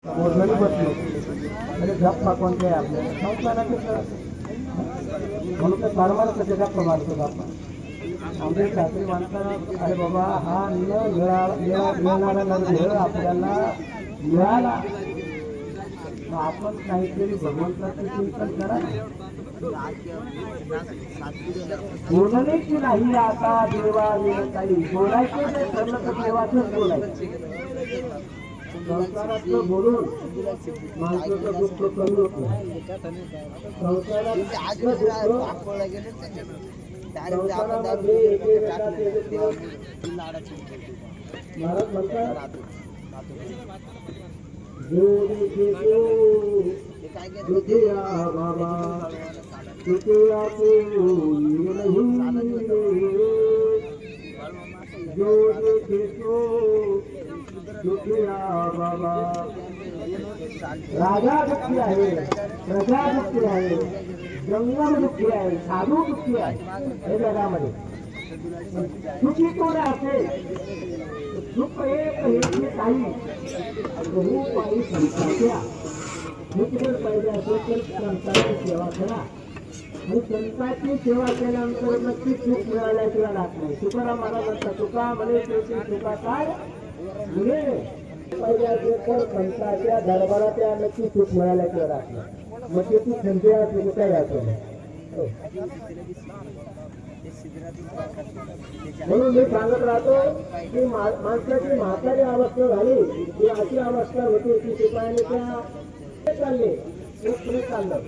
मोजणी बसलो म्हणजे गप्पा कोणते आपल्याला संस्थानाचे म्हणून ते फार्माला कसे गप्पा मारतो गप्पा आमच्या शास्त्री माणसाला अरे बाबा हा मिळणारा वेळ आपल्याला मिळाला मग आपण काहीतरी भगवंताचं चिंतन करा बोलणे की नाही आता देवा काही बोलायचं नाही ठरलं तर देवाचंच बोलायचं संसारातलं बोलून माणसाचं दुःख कमी होत नाही महाराज म्हणतात बाबा बाबा राजा दुःखी आहे प्रजा दुःखी आहे जंगम दुःखी आहे साधू दुःखी आहे हे जगामध्ये सुखी कोण असेल सुख एक हे काही रूप आणि संताच्या सुख जर पाहिजे असेल तर संताची सेवा करा आणि संताची सेवा केल्यानंतर नक्कीच सुख मिळाल्याशिवाय राहत नाही तुकाराम महाराज म्हणतात तुका म्हणे तुका काय मुले पाहिजे असेल तर संताच्या दरबाराच्या नक्की सुख मिळाल्याशिवाय राहत नाही मग ते तू संधी असेल काय असेल म्हणून मी सांगत राहतो की माणसाची म्हातारी अवस्था झाली की अशी अवस्था होती की शिपायाने त्या चालले पुढे चाललं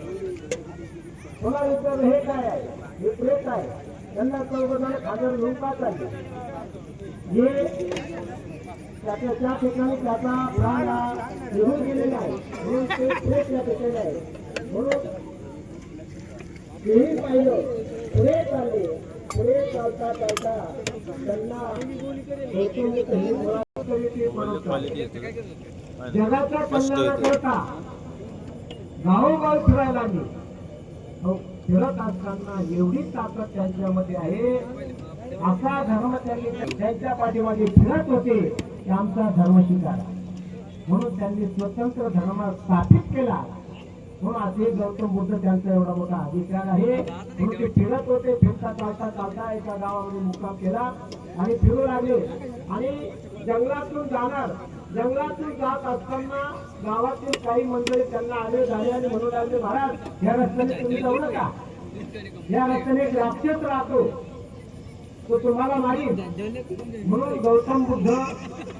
मला विचार हे काय आहे हे प्रेत आहे त्यांना चौघांना खाजर घेऊन का चालले हे त्या ठिकाणी त्याचा प्राण निघून गेलेला आहे म्हणून ते प्रेत या ठिकाणी आहे म्हणून तेही पाहिलं पुढे चालले पुढे चालता चालता त्यांना जगाच्या कल्याणाकरता गावोगाव फिरायला लागले फिरत असताना एवढी ताकद त्यांच्यामध्ये आहे असा धर्म त्यांनी त्यांच्या पाठीमागे फिरत होते की आमचा धर्म स्वीकारा म्हणून त्यांनी स्वतंत्र धर्म स्थापित केला म्हणून असे गौतम बुद्ध त्यांचा एवढा मोठा अधिकार आहे म्हणून ते फिरत होते फिरता चालता चालता एका गावामध्ये मुक्काम केला आणि फिरू लागले आणि जंगलातून जाणार जंगलातून जात असताना गावातील काही मंडळी त्यांना आले झाले आणि म्हणू लागले महाराज या रस्त्याने तुम्ही जाऊ नका या रस्त्याने एक राक्षस राहतो तो तुम्हाला मारील म्हणून गौतम बुद्ध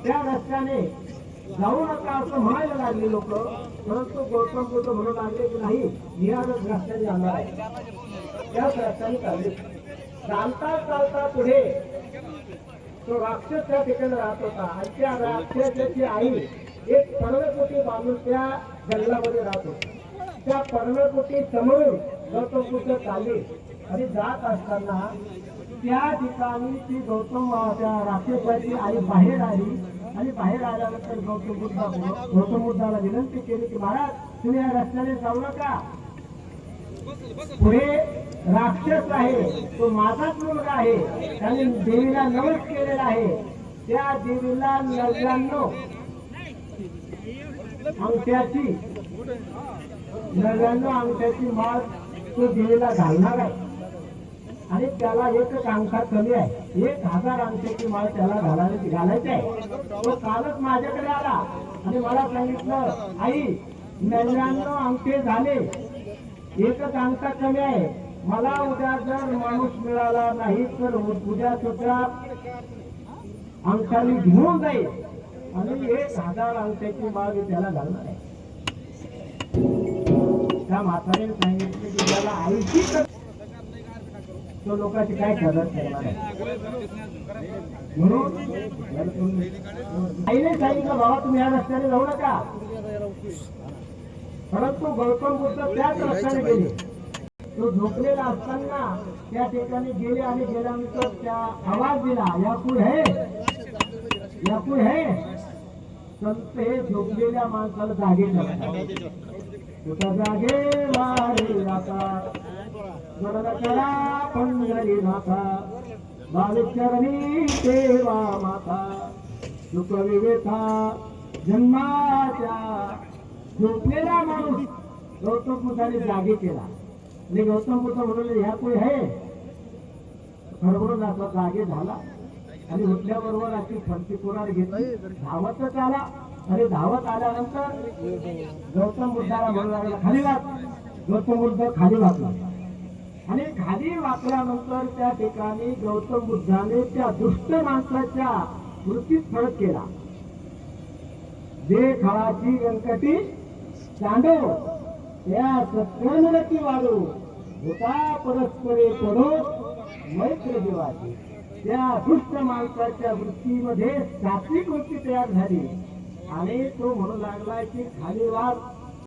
त्या रस्त्याने जाऊ नका असं म्हणायला लागले लोक परंतु गौतम बुद्ध म्हणू लागले की नाही या रस्त्याने जाणार आहे त्याच रस्त्याने चालले चालता चालता पुढे तो राक्षस त्या ठिकाणी राहत होता आणि त्या राक्षसाची आई एक पर्णपोटी बांधून त्या जंगलामध्ये राहत होती त्या पर्णपोटी समोरून गौतम बुद्ध चालले आणि जात असताना त्या ठिकाणी ती गौतम त्या राक्षसाची आई बाहेर आली आणि बाहेर आल्यानंतर गौतम बुद्धाला विनंती केली की महाराज तुम्ही या रस्त्याने जाऊ नका पुढे राक्षस आहे तो माझाच मुलगा आहे त्याने देवीला नवस केलेला आहे त्या देवीला 99 अंगठ्याची माळ तो देवीला घालणार आहे आणि त्याला एकच अंगठा कमी आहे 1000 अंगठ्याची माळ त्याला घालायची आहे तो कालच माझ्याकडे आला आणि मला सांगितलं आई 99 अंगठे झाले एकच अंगठा कमी आहे मला उद्या जर माणूस मिळाला नाही तर उद्या तुझ्या अंगठाने घेऊन जाईल आणि 1000 अंगठ्याची माळ त्याला घालणार आहे त्या म्हातारीने सांगितलं की त्याला आईची तो लोकांची काय करत म्हणून आईने सांगितलं बाबा तुम्ही या रस्त्याने जाऊ नका परंतु गौतम बुद्ध त्याच रस्त्याने गेले तो झोपलेला असताना त्या ठिकाणी गेले आणि गेल्यानंतर त्या आवाज दिला यापूर है संत हे झोपलेल्या माणसाला जागे तुझा जागे वारी राखा करा पंढरी नाथा बालचरणी देवा माता दुःख विवेका जन्माच्या झोपलेला माणूस गौतम बुद्धाने जागे केला आणि गौतम बुद्ध म्हणाले ह्या कोणी आहे खरोखरच असा जागे झाला आणि उठल्याबरोबर अशी फरची कुराड घेतली धावतच आला आणि धावत आल्यानंतर गौतम बुद्धाला म्हणू लागला खाली वाक. गौतम बुद्ध खाली वाकला आणि खाली वाकल्यानंतर त्या ठिकाणी गौतम बुद्धाने त्या दुष्ट माणसाच्या वृत्तीत फरक केला. जे खळाची व्यंकटी चांडो त्या सत्कर्मगती वाढो होता परस्परे पडो मैत्र देवाची. त्या दुष्ट माणसाच्या वृत्तीमध्ये सात्विक वृत्ती तयार झाली आणि तो म्हणू लागला की खाली वाक